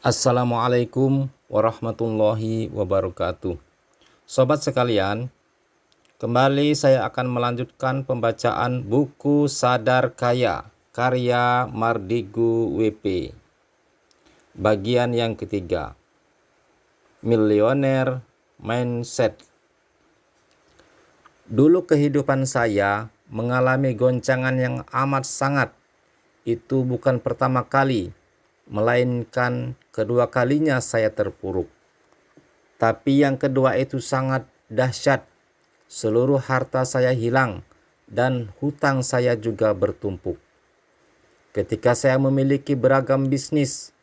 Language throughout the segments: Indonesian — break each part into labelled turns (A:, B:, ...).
A: Assalamualaikum warahmatullahi wabarakatuh. Sobat sekalian, kembali saya akan melanjutkan pembacaan buku Sadar Kaya karya Mardigu WP. Bagian yang ketiga, Millionaire Mindset. Dulu kehidupan saya mengalami goncangan yang amat sangat. Itu bukan pertama kali, melainkan kedua kalinya saya terpuruk. Tapi yang kedua itu sangat dahsyat. Seluruh harta saya hilang dan hutang saya juga bertumpuk. Ketika saya memiliki beragam bisnis,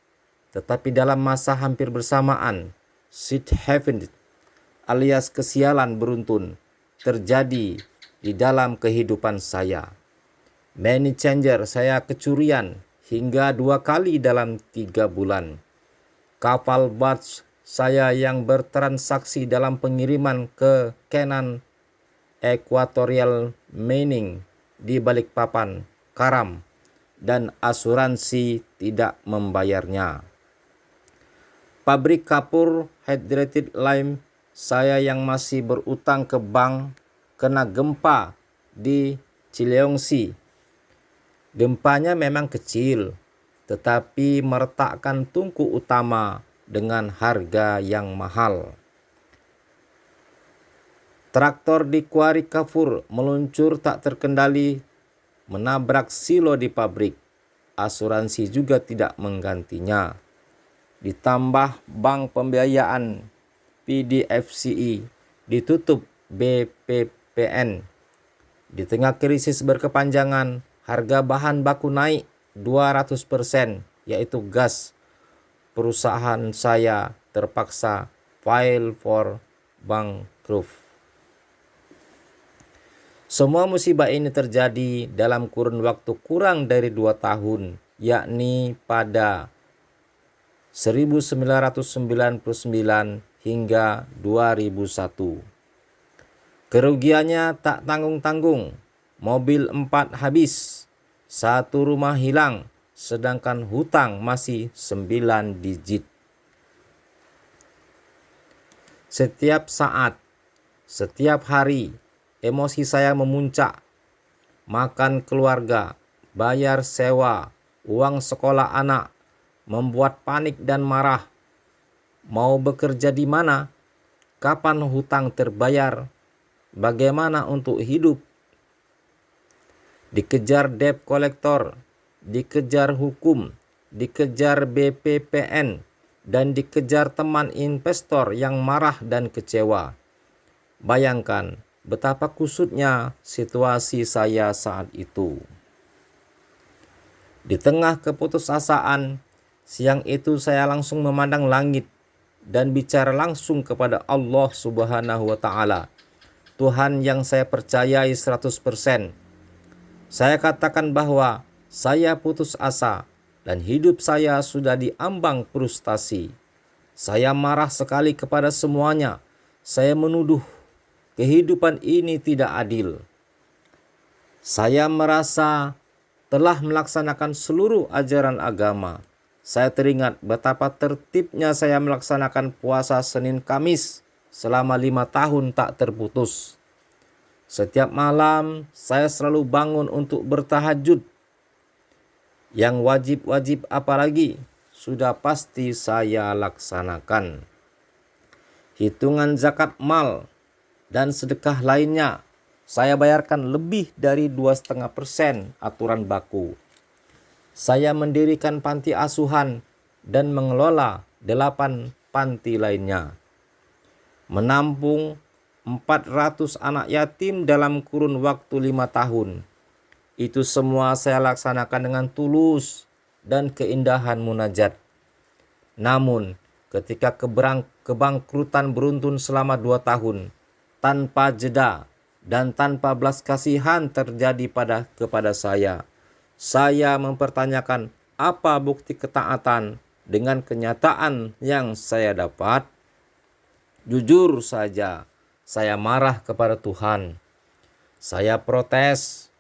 A: tetapi dalam masa hampir bersamaan, shit happened alias kesialan beruntun terjadi di dalam kehidupan saya. Money changer saya kecurian hingga 2 kali dalam 3 bulan. Kapal barge saya yang bertransaksi dalam pengiriman ke Kenan Equatorial Mining di Balikpapan, karam, dan asuransi tidak membayarnya. Pabrik kapur hydrated lime saya yang masih berutang ke bank kena gempa di Cileongsi. Gempanya memang kecil, tetapi meretakkan tungku utama dengan harga yang mahal. Traktor di Kuari Kafur meluncur tak terkendali, menabrak silo di pabrik. Asuransi juga tidak menggantinya. Ditambah bank pembiayaan PDFCI ditutup BPPN. Di tengah krisis berkepanjangan, harga bahan baku naik 200%, yaitu gas. Perusahaan saya terpaksa file for bankrupt. Semua musibah ini terjadi dalam kurun waktu kurang dari 2 tahun, yakni pada 1999 hingga 2001. Kerugiannya tak tanggung-tanggung. Mobil 4 habis, 1 rumah hilang, sedangkan hutang masih 9 digit. Setiap saat, setiap hari, emosi saya memuncak. Makan keluarga, bayar sewa, uang sekolah anak, membuat panik dan marah. Mau bekerja di mana? Kapan hutang terbayar? Bagaimana untuk hidup? Dikejar debt collector, dikejar hukum, dikejar BPPN, dan dikejar teman investor yang marah dan kecewa. Bayangkan betapa kusutnya situasi saya saat itu. Di tengah keputusasaan, siang itu saya langsung memandang langit dan bicara langsung kepada Allah Subhanahu wa Ta'ala, Tuhan yang saya percayai 100%. Saya katakan bahwa saya putus asa dan hidup saya sudah diambang frustasi. Saya marah sekali kepada semuanya. Saya menuduh kehidupan ini tidak adil. Saya merasa telah melaksanakan seluruh ajaran agama. Saya teringat betapa tertibnya saya melaksanakan puasa Senin Kamis selama 5 tahun tak terputus. Setiap malam saya selalu bangun untuk bertahajud. Yang wajib-wajib apalagi sudah pasti saya laksanakan. Hitungan zakat mal dan sedekah lainnya saya bayarkan lebih dari 2,5% aturan baku. Saya mendirikan panti asuhan dan mengelola 8 panti lainnya. Menampung 400 anak yatim dalam kurun waktu 5 tahun. Itu semua saya laksanakan dengan tulus dan keindahan munajat. Namun, ketika kebangkrutan beruntun selama 2 tahun, tanpa jeda dan tanpa belas kasihan terjadi kepada saya mempertanyakan apa bukti ketaatan dengan kenyataan yang saya dapat. Jujur saja, saya marah kepada Tuhan. Saya protes.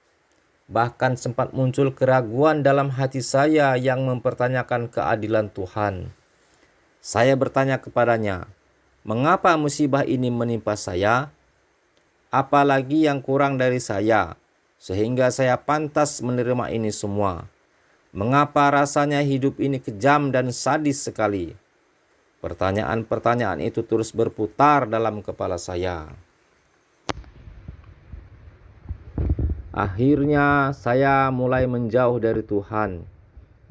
A: Bahkan sempat muncul keraguan dalam hati saya yang mempertanyakan keadilan Tuhan. Saya bertanya kepadanya, "Mengapa musibah ini menimpa saya? Apalagi yang kurang dari saya, sehingga saya pantas menerima ini semua? Mengapa rasanya hidup ini kejam dan sadis sekali?" Pertanyaan-pertanyaan itu terus berputar dalam kepala saya. Akhirnya saya mulai menjauh dari Tuhan.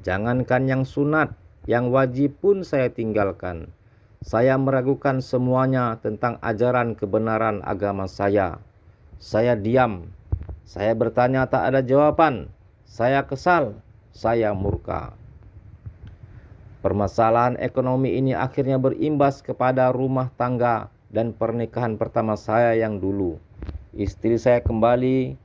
A: Jangankan yang sunat, yang wajib pun saya tinggalkan. Saya meragukan semuanya tentang ajaran kebenaran agama saya. Saya diam. Saya bertanya tak ada jawaban. Saya kesal. Saya murka. Permasalahan ekonomi ini akhirnya berimbas kepada rumah tangga dan pernikahan pertama saya yang dulu. Istri saya kembali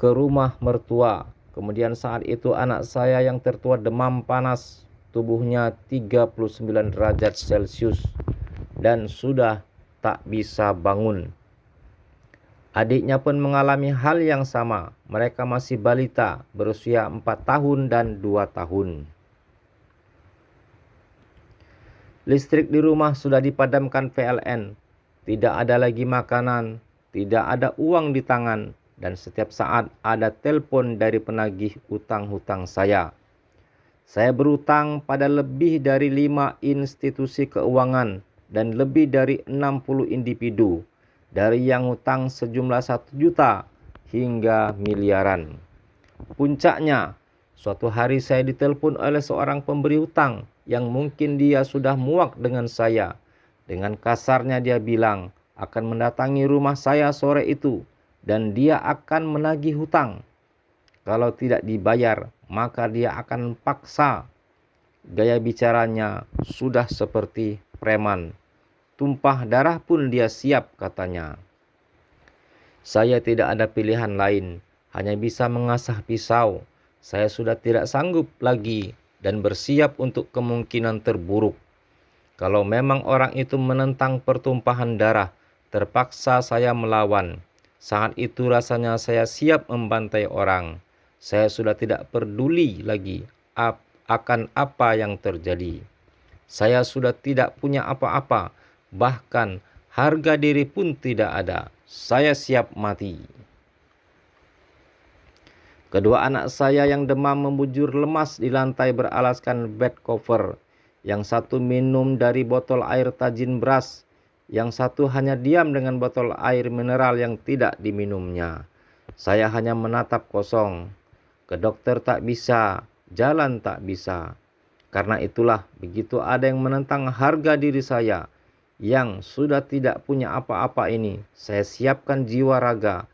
A: ke rumah mertua. Kemudian saat itu anak saya yang tertua demam panas, tubuhnya 39 derajat Celcius dan sudah tak bisa bangun. Adiknya pun mengalami hal yang sama. Mereka masih balita, berusia 4 tahun dan 2 tahun. Listrik di rumah sudah dipadamkan PLN. Tidak ada lagi makanan, tidak ada uang di tangan, dan setiap saat ada telepon dari penagih utang-hutang saya. Saya berutang pada lebih dari 5 institusi keuangan dan lebih dari 60 individu, dari yang hutang sejumlah 1 juta hingga miliaran. Puncaknya, suatu hari saya ditelepon oleh seorang pemberi hutang yang mungkin dia sudah muak dengan saya. Dengan kasarnya dia bilang akan mendatangi rumah saya sore itu dan dia akan menagih hutang. Kalau tidak dibayar, maka dia akan paksa. Gaya bicaranya sudah seperti preman. Tumpah darah pun dia siap, katanya. Saya tidak ada pilihan lain, hanya bisa mengasah pisau. Saya sudah tidak sanggup lagi dan bersiap untuk kemungkinan terburuk. Kalau memang orang itu menentang pertumpahan darah, terpaksa saya melawan. Saat itu rasanya saya siap membantai orang. Saya sudah tidak peduli lagi akan apa yang terjadi. Saya sudah tidak punya apa-apa, bahkan harga diri pun tidak ada. Saya siap mati. Kedua anak saya yang demam membujur lemas di lantai beralaskan bed cover. Yang satu minum dari botol air tajin beras. Yang satu hanya diam dengan botol air mineral yang tidak diminumnya. Saya hanya menatap kosong. Ke dokter tak bisa, jalan tak bisa. Karena itulah begitu ada yang menentang harga diri saya yang sudah tidak punya apa-apa ini, saya siapkan jiwa raga.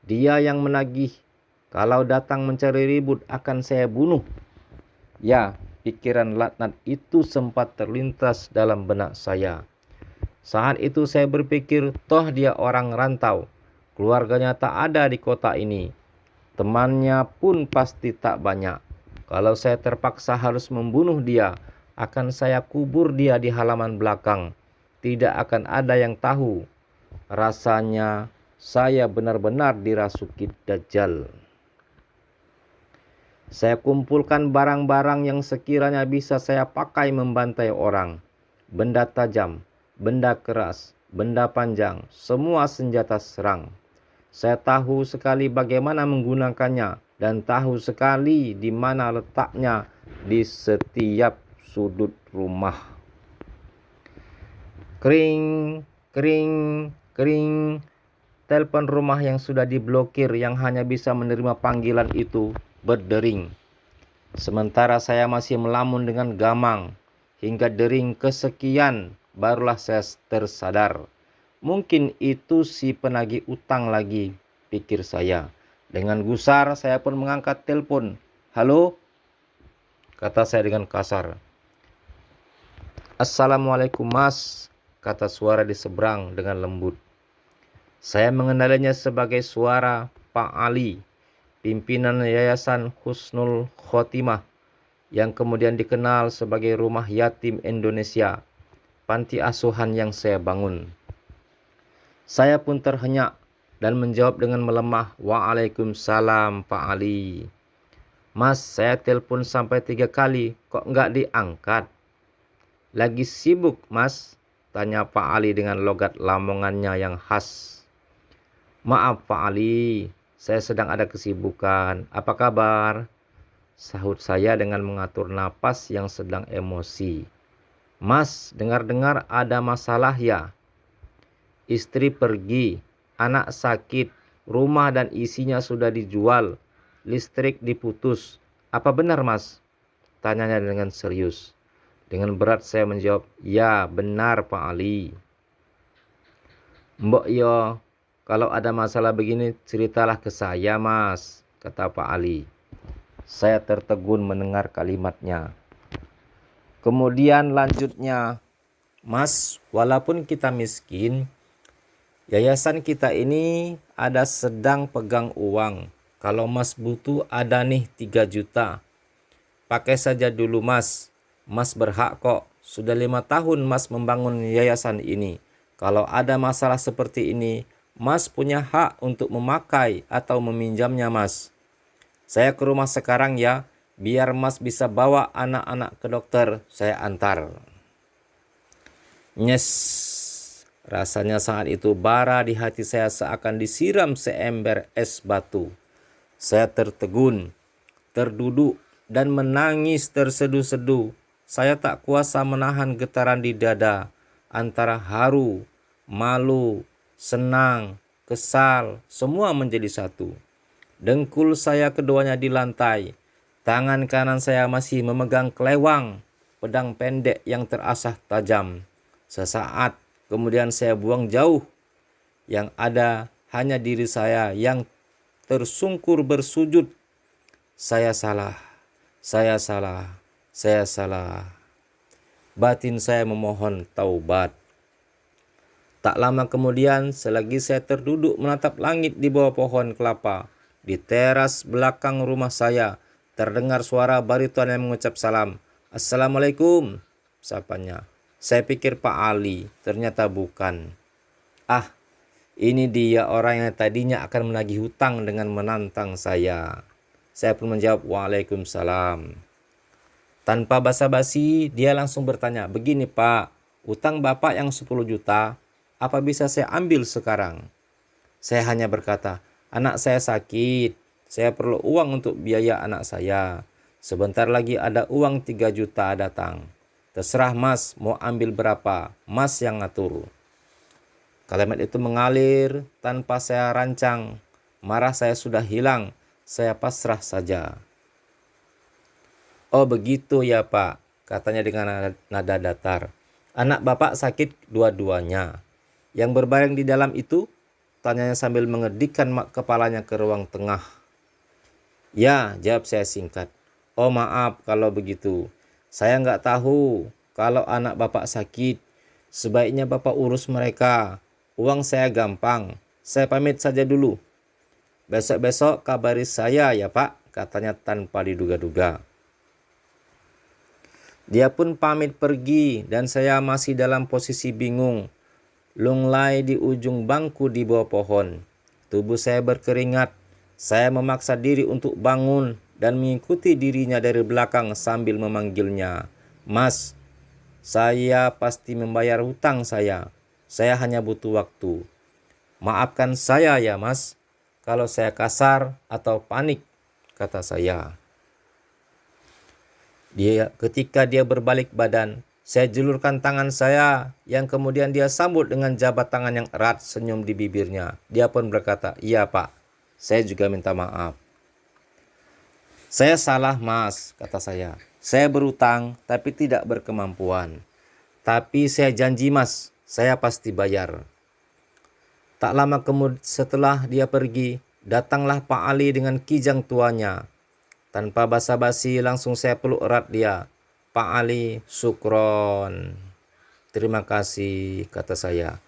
A: Dia yang menagih, kalau datang mencari ribut akan saya bunuh. Ya, pikiran laknat itu sempat terlintas dalam benak saya. Saat itu saya berpikir, toh dia orang rantau. Keluarganya tak ada di kota ini. Temannya pun pasti tak banyak. Kalau saya terpaksa harus membunuh dia, akan saya kubur dia di halaman belakang. Tidak akan ada yang tahu. Rasanya saya benar-benar dirasuki Dajjal. Saya kumpulkan barang-barang yang sekiranya bisa saya pakai membantai orang. Benda tajam, benda keras, benda panjang, semua senjata serang. Saya tahu sekali bagaimana menggunakannya dan tahu sekali di mana letaknya di setiap sudut rumah. Kering, kering, kering. Telepon rumah yang sudah diblokir yang hanya bisa menerima panggilan itu berdering. Sementara saya masih melamun dengan gamang. Hingga dering kesekian barulah saya tersadar. Mungkin itu si penagih utang lagi, pikir saya. Dengan gusar saya pun mengangkat telepon. "Halo?" kata saya dengan kasar. "Assalamualaikum mas," kata suara di seberang dengan lembut. Saya mengenalinya sebagai suara Pak Ali, pimpinan Yayasan Husnul Khotimah, yang kemudian dikenal sebagai Rumah Yatim Indonesia, panti asuhan yang saya bangun. Saya pun terhenyak dan menjawab dengan melemah, "Waalaikumsalam Pak Ali." "Mas, saya telepon sampai 3 kali, kok nggak diangkat?" Lagi sibuk, Mas? Tanya Pak Ali dengan logat Lamongannya yang khas. Maaf Pak Ali, saya sedang ada kesibukan. Apa kabar? Sahut saya dengan mengatur napas yang sedang emosi. Mas, dengar-dengar ada masalah ya? Istri pergi, anak sakit, rumah dan isinya sudah dijual, listrik diputus. Apa benar Mas? Tanyanya dengan serius. Dengan berat saya menjawab, ya benar Pak Ali. Mbok yo, kalau ada masalah begini ceritalah ke saya Mas, kata Pak Ali. Saya tertegun mendengar kalimatnya. Kemudian lanjutnya, Mas, walaupun kita miskin, yayasan kita ini ada sedang pegang uang. Kalau Mas butuh ada nih 3 juta. Pakai saja dulu Mas. Mas berhak kok. Sudah 5 tahun Mas membangun yayasan ini. Kalau ada masalah seperti ini, Mas punya hak untuk memakai atau meminjamnya Mas. Saya ke rumah sekarang ya, biar Mas bisa bawa anak-anak ke dokter. Saya antar. Nyes. Rasanya saat itu bara di hati saya seakan disiram seember es batu. Saya tertegun, terduduk, dan menangis terseduh-seduh. Saya tak kuasa menahan getaran di dada antara haru, malu, senang, kesal, semua menjadi satu. Dengkul saya keduanya di lantai. Tangan kanan saya masih memegang kelewang, pedang pendek yang terasah tajam. Sesaat kemudian saya buang jauh. Yang ada hanya diri saya yang tersungkur bersujud. Saya salah, saya salah, saya salah. Batin saya memohon taubat. Tak lama kemudian, selagi saya terduduk menatap langit di bawah pohon kelapa, di teras belakang rumah saya, terdengar suara bariton yang mengucap salam. Assalamualaikum, sapanya. Saya pikir Pak Ali, ternyata bukan. Ah, ini dia orang yang tadinya akan menagih hutang dengan menantang saya. Saya pun menjawab Waalaikumsalam. Tanpa basa-basi, dia langsung bertanya, begini Pak, utang Bapak yang 10 juta, apa bisa saya ambil sekarang? Saya hanya berkata, anak saya sakit, saya perlu uang untuk biaya anak saya. Sebentar lagi ada uang 3 juta datang. Terserah Mas mau ambil berapa, Mas yang ngatur. Kalimat itu mengalir tanpa saya rancang. Marah saya sudah hilang, saya pasrah saja. Oh begitu ya Pak, katanya dengan nada datar. Anak Bapak sakit dua-duanya. Yang berbaring di dalam itu, tanyanya sambil mengedikkan kepalanya ke ruang tengah. Ya, jawab saya singkat. Oh maaf kalau begitu. Saya nggak tahu kalau anak Bapak sakit. Sebaiknya Bapak urus mereka. Uang saya gampang. Saya pamit saja dulu. Besok-besok kabari saya ya Pak, katanya tanpa diduga-duga. Dia pun pamit pergi dan saya masih dalam posisi bingung. Lunglai di ujung bangku di bawah pohon. Tubuh saya berkeringat. Saya memaksa diri untuk bangun dan mengikuti dirinya dari belakang sambil memanggilnya. Mas, saya pasti membayar hutang saya. Saya hanya butuh waktu. Maafkan saya ya Mas, kalau saya kasar atau panik, kata saya. Ketika dia berbalik badan, saya julurkan tangan saya yang kemudian dia sambut dengan jabat tangan yang erat, senyum di bibirnya. Dia pun berkata, iya Pak, saya juga minta maaf. Saya salah Mas, kata saya. Saya berutang tapi tidak berkemampuan. Tapi saya janji Mas, saya pasti bayar. Tak lama kemudian setelah dia pergi, datanglah Pak Ali dengan kijang tuanya. Tanpa basa-basi langsung saya peluk erat dia. Pak Ali, syukron. Terima kasih, kata saya.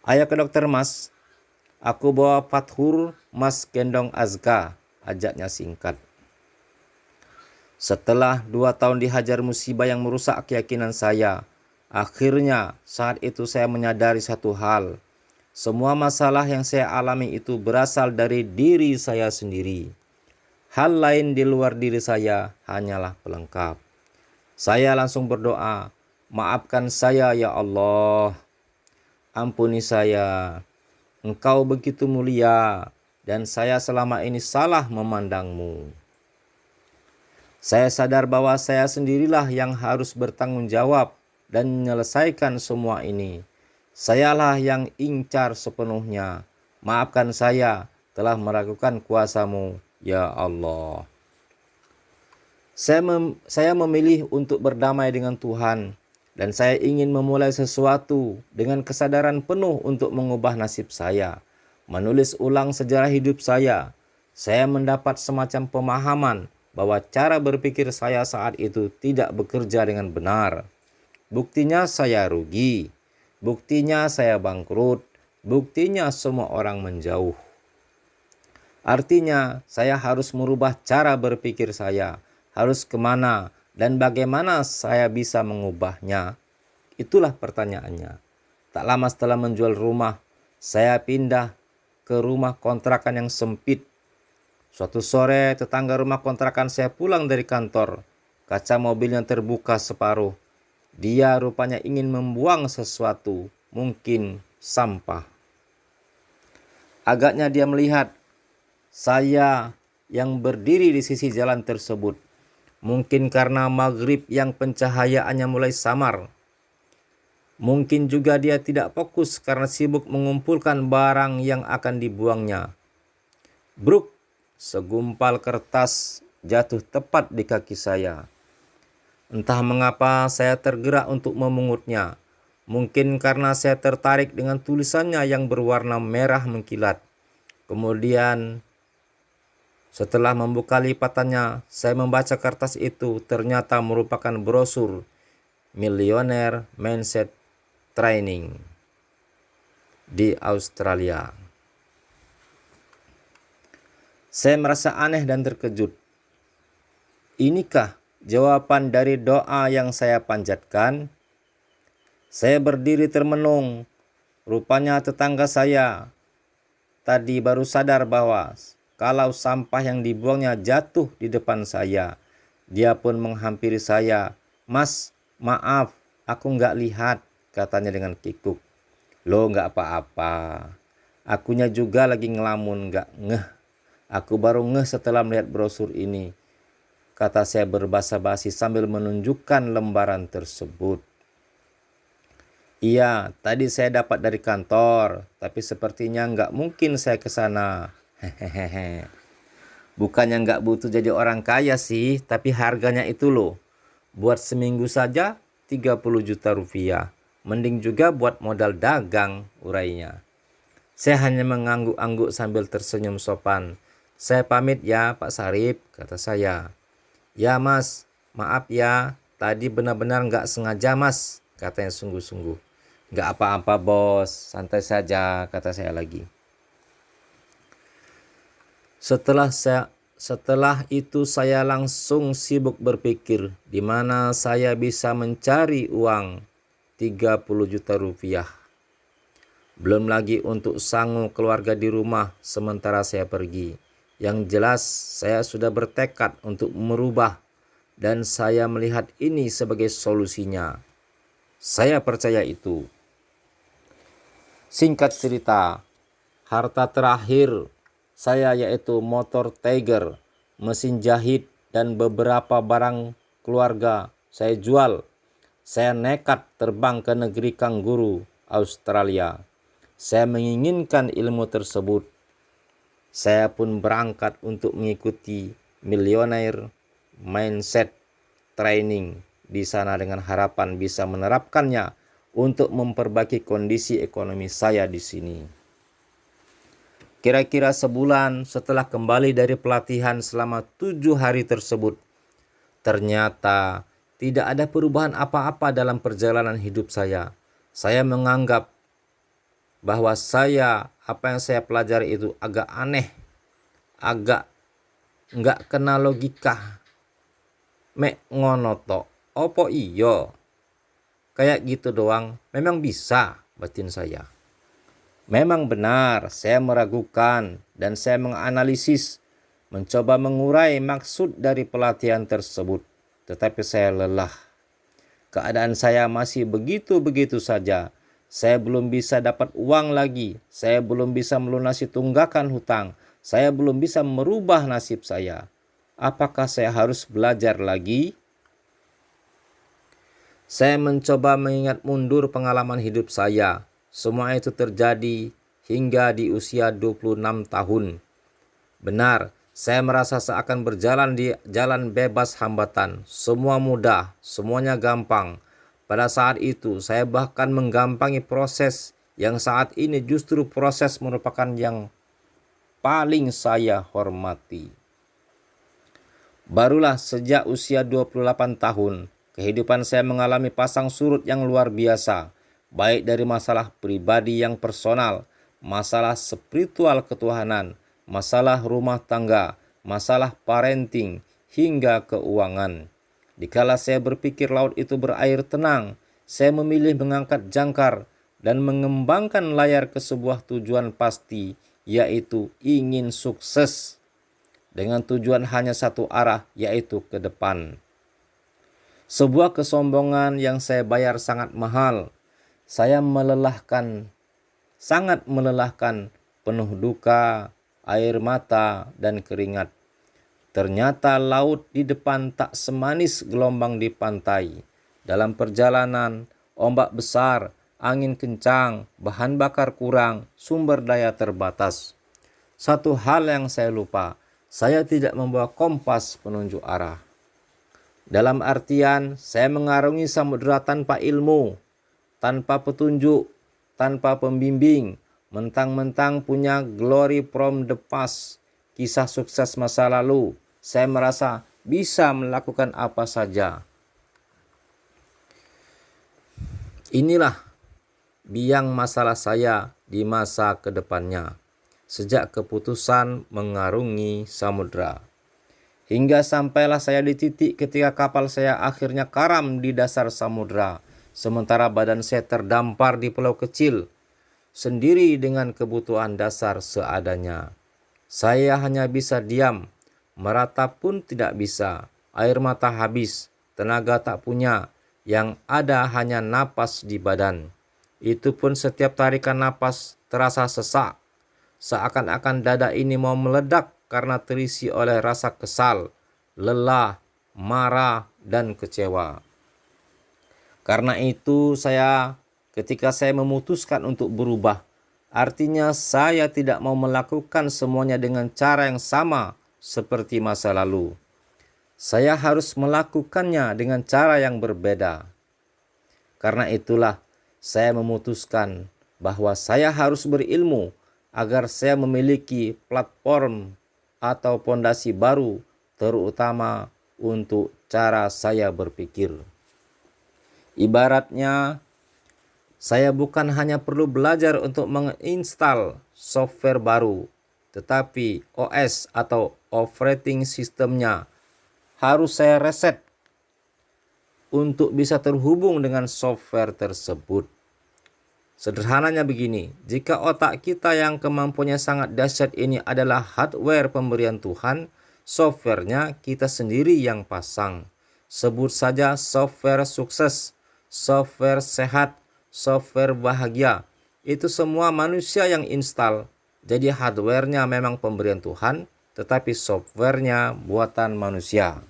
A: Ayo ke dokter Mas. Aku bawa Fathur, Mas gendong Azka, ajaknya singkat. Setelah 2 tahun dihajar musibah yang merusak keyakinan saya, akhirnya saat itu saya menyadari satu hal. Semua masalah yang saya alami itu berasal dari diri saya sendiri. Hal lain di luar diri saya hanyalah pelengkap. Saya langsung berdoa, Maafkan saya ya Allah. Ampuni saya. Engkau begitu mulia dan saya selama ini salah memandangmu. Saya sadar bahwa saya sendirilah yang harus bertanggung jawab dan menyelesaikan semua ini. Sayalah yang ingcar sepenuhnya. Maafkan saya telah meragukan kuasa-Mu, ya Allah. Saya memilih untuk berdamai dengan Tuhan, dan saya ingin memulai sesuatu dengan kesadaran penuh untuk mengubah nasib saya, menulis ulang sejarah hidup saya. Saya mendapat semacam pemahaman bahwa cara berpikir saya saat itu tidak bekerja dengan benar. Buktinya saya rugi, buktinya saya bangkrut, buktinya semua orang menjauh. Artinya, saya harus merubah cara berpikir saya, harus kemana dan bagaimana saya bisa mengubahnya. Itulah pertanyaannya. Tak lama setelah menjual rumah, saya pindah ke rumah kontrakan yang sempit. Suatu sore, tetangga rumah kontrakan saya pulang dari kantor. Kaca mobilnya terbuka separuh. Dia rupanya ingin membuang sesuatu, mungkin sampah. Agaknya dia melihat saya yang berdiri di sisi jalan tersebut. Mungkin karena maghrib yang pencahayaannya mulai samar. Mungkin juga dia tidak fokus karena sibuk mengumpulkan barang yang akan dibuangnya. Bruk! Segumpal kertas jatuh tepat di kaki saya. Entah mengapa saya tergerak untuk memungutnya. Mungkin karena saya tertarik dengan tulisannya yang berwarna merah mengkilat. Kemudian setelah membuka lipatannya, saya membaca kertas itu. Ternyata merupakan brosur Millionaire Mindset Training di Australia. Saya merasa aneh dan terkejut. Inikah jawaban dari doa yang saya panjatkan? Saya berdiri termenung. Rupanya tetangga saya tadi baru sadar bahwa kalau sampah yang dibuangnya jatuh di depan saya. Dia pun menghampiri saya. Mas, maaf, aku nggak lihat, katanya dengan kikuk. Loh, nggak apa-apa. Akunya juga lagi ngelamun, nggak ngeh. Aku baru ngeh setelah melihat brosur ini, kata saya berbasa-basi sambil menunjukkan lembaran tersebut. Iya, tadi saya dapat dari kantor, tapi sepertinya nggak mungkin saya ke sana. Hehehe. Bukannya nggak butuh jadi orang kaya sih, tapi harganya itu loh. Buat seminggu saja 30 juta rupiah. Mending juga buat modal dagang, urainya. Saya hanya mengangguk-angguk sambil tersenyum sopan. Saya pamit ya Pak Sarip, kata saya. Ya Mas, maaf ya, tadi benar-benar nggak sengaja Mas, katanya sungguh-sungguh. Nggak apa-apa bos, santai saja, kata saya lagi. Setelah itu saya langsung sibuk berpikir di mana saya bisa mencari uang 30 juta rupiah. Belum lagi untuk sangu keluarga di rumah sementara saya pergi. Yang jelas saya sudah bertekad untuk merubah dan saya melihat ini sebagai solusinya. Saya percaya itu. Singkat cerita, harta terakhir saya yaitu motor Tiger, mesin jahit dan beberapa barang keluarga saya jual. Saya nekat terbang ke negeri kanguru, Australia. Saya menginginkan ilmu tersebut. Saya pun berangkat untuk mengikuti Millionaire Mindset Training di sana dengan harapan bisa menerapkannya untuk memperbaiki kondisi ekonomi saya di sini. Kira-kira sebulan setelah kembali dari pelatihan selama 7 hari tersebut, ternyata tidak ada perubahan apa-apa dalam perjalanan hidup saya. Saya menganggap bahwa apa yang saya pelajari itu agak aneh, agak nggak kena logika. Mek ngono to, opo iyo? Kayak gitu doang, memang bisa, batin saya. Memang benar, saya meragukan dan saya menganalisis, mencoba mengurai maksud dari pelatihan tersebut. Tetapi saya lelah. Keadaan saya masih begitu-begitu saja. Saya belum bisa dapat uang lagi. Saya belum bisa melunasi tunggakan hutang. Saya belum bisa merubah nasib saya. Apakah saya harus belajar lagi? Saya mencoba mengingat mundur pengalaman hidup saya. Semua itu terjadi hingga di usia 26 tahun. Benar, saya merasa seakan berjalan di jalan bebas hambatan. Semua mudah, semuanya gampang. Pada saat itu, saya bahkan menggampangi proses yang saat ini justru proses merupakan yang paling saya hormati. Barulah sejak usia 28 tahun, kehidupan saya mengalami pasang surut yang luar biasa, baik dari masalah pribadi yang personal, masalah spiritual ketuhanan, masalah rumah tangga, masalah parenting, hingga keuangan. Dikala saya berpikir laut itu berair tenang, saya memilih mengangkat jangkar dan mengembangkan layar ke sebuah tujuan pasti, yaitu ingin sukses. Dengan tujuan hanya satu arah, yaitu ke depan. Sebuah kesombongan yang saya bayar sangat mahal. Saya sangat melelahkan, penuh duka, air mata, dan keringat. Ternyata laut di depan tak semanis gelombang di pantai. Dalam perjalanan, ombak besar, angin kencang, bahan bakar kurang, sumber daya terbatas. Satu hal yang saya lupa, saya tidak membawa kompas penunjuk arah. Dalam artian, saya mengarungi samudera tanpa ilmu, tanpa petunjuk, tanpa pembimbing, mentang-mentang punya glory from the past, kisah sukses masa lalu. Saya merasa bisa melakukan apa saja. Inilah biang masalah saya di masa kedepannya. Sejak keputusan mengarungi samudera. Hingga sampailah saya di titik ketika kapal saya akhirnya karam di dasar samudera, sementara badan saya terdampar di pulau kecil, sendiri dengan kebutuhan dasar seadanya. Saya hanya bisa diam, meratap pun tidak bisa, air mata habis, tenaga tak punya, yang ada hanya napas di badan. Itu pun setiap tarikan napas terasa sesak. Seakan-akan dada ini mau meledak karena terisi oleh rasa kesal, lelah, marah, dan kecewa. Karena itu ketika saya memutuskan untuk berubah, artinya saya tidak mau melakukan semuanya dengan cara yang sama seperti masa lalu. Saya harus melakukannya dengan cara yang berbeda. Karena itulah saya memutuskan bahwa saya harus berilmu agar saya memiliki platform atau fondasi baru, terutama untuk cara saya berpikir. Ibaratnya, saya bukan hanya perlu belajar untuk menginstal software baru, tetapi OS atau operating systemnya harus saya reset untuk bisa terhubung dengan software tersebut. Sederhananya begini, jika otak kita yang kemampuannya sangat dahsyat ini adalah hardware pemberian Tuhan, softwarenya kita sendiri yang pasang. Sebut saja software sukses, software sehat, software bahagia. Itu semua manusia yang install. Jadi hardwarenya memang pemberian Tuhan, tetapi softwarenya buatan manusia.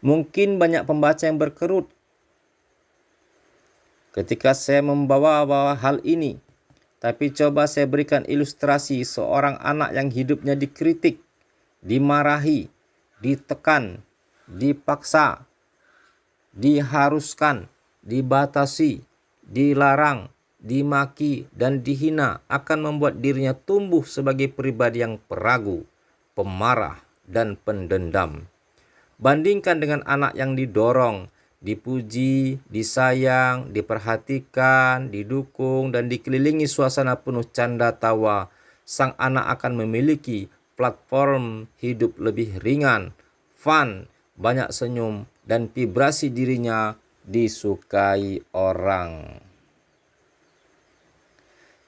A: Mungkin banyak pembaca yang berkerut ketika saya membawa hal ini. Tapi coba saya berikan ilustrasi seorang anak yang hidupnya dikritik, dimarahi, ditekan, dipaksa, diharuskan, dibatasi, dilarang, dimaki, dan dihina akan membuat dirinya tumbuh sebagai pribadi yang peragu, pemarah, dan pendendam. Bandingkan dengan anak yang didorong, dipuji, disayang, diperhatikan, didukung, dan dikelilingi suasana penuh canda tawa, sang anak akan memiliki platform hidup lebih ringan, fun, banyak senyum, dan vibrasi dirinya disukai orang.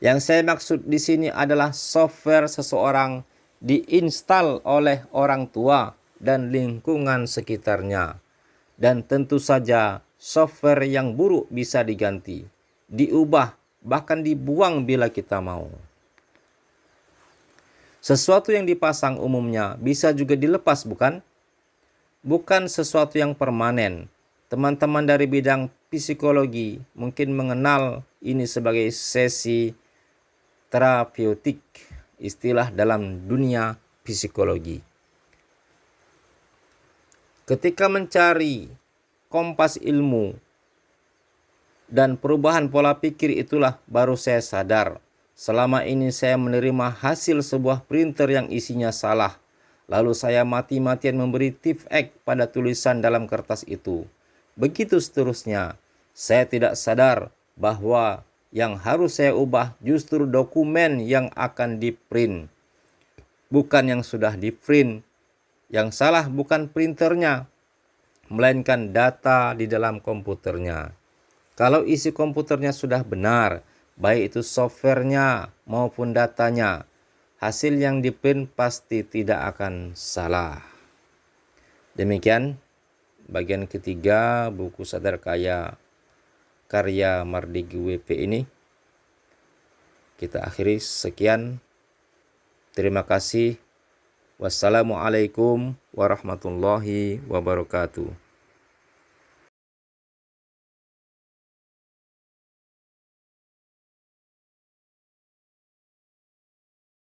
A: Yang saya maksud di sini adalah software seseorang diinstal oleh orang tua dan lingkungan sekitarnya. Dan tentu saja software yang buruk bisa diganti, diubah, bahkan dibuang bila kita mau. Sesuatu yang dipasang umumnya bisa juga dilepas, bukan? Bukan sesuatu yang permanen. Teman-teman dari bidang psikologi mungkin mengenal ini sebagai sesi terapeutik, istilah dalam dunia psikologi. Ketika mencari kompas ilmu dan perubahan pola pikir, itulah baru saya sadar selama ini saya menerima hasil sebuah printer yang isinya salah. Lalu saya mati-matian memberi tips pada tulisan dalam kertas itu. Begitu seterusnya. Saya tidak sadar bahwa yang harus saya ubah justru dokumen yang akan di-print, bukan yang sudah di-print. Yang salah bukan printernya, melainkan data di dalam komputernya. Kalau isi komputernya sudah benar, baik itu softwarenya maupun datanya, hasil yang di-print pasti tidak akan salah. Demikian bagian ketiga buku Sadar Kaya karya Mardigi WP ini. Kita akhiri sekian. Terima kasih. Wassalamualaikum warahmatullahi wabarakatuh.